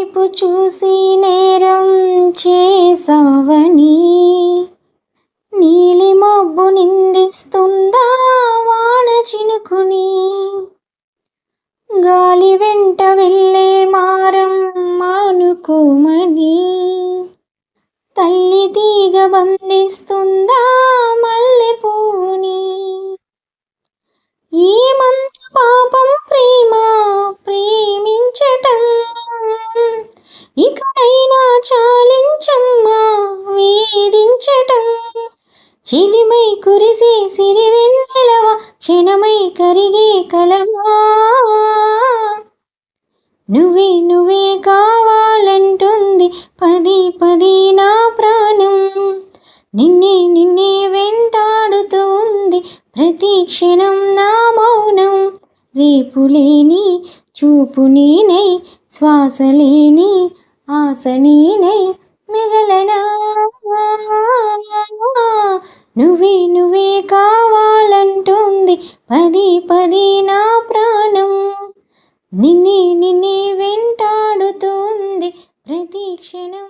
వైపు చూసి నేరం చేసావని నీలి మబ్బు నిందిస్తుందా వాన చినుకుని. గాలి వెంట వెళ్ళే మారం మానుకోమని తల్లి తీగ బంధిస్తుందా మల్లె పువ్వుని. ఏమంత పాపం ప్రేమ ప్రేమించటం, ఇకనైనా చాలించమ్మా వేధించటం. చిలిమై కురిసే సిరివెన్నెలవా క్షణమై కరిగే కలవా. నువ్వే నువ్వే కావాలంటుంది పది పది నా ప్రాణం. నిన్నే నిన్నే వెంటాడుతూ ఉంది ప్రతి క్షణం నా మౌనం. రేపు లేని చూపు నేనై శ్వాస లేని ఆశ నేనై మిగలనా. నువ్వే నువ్వే కావాలంటుంది పది పది నా ప్రాణం. నిన్నే నిన్నే వెంటాడుతుంది ప్రతి క్షణం.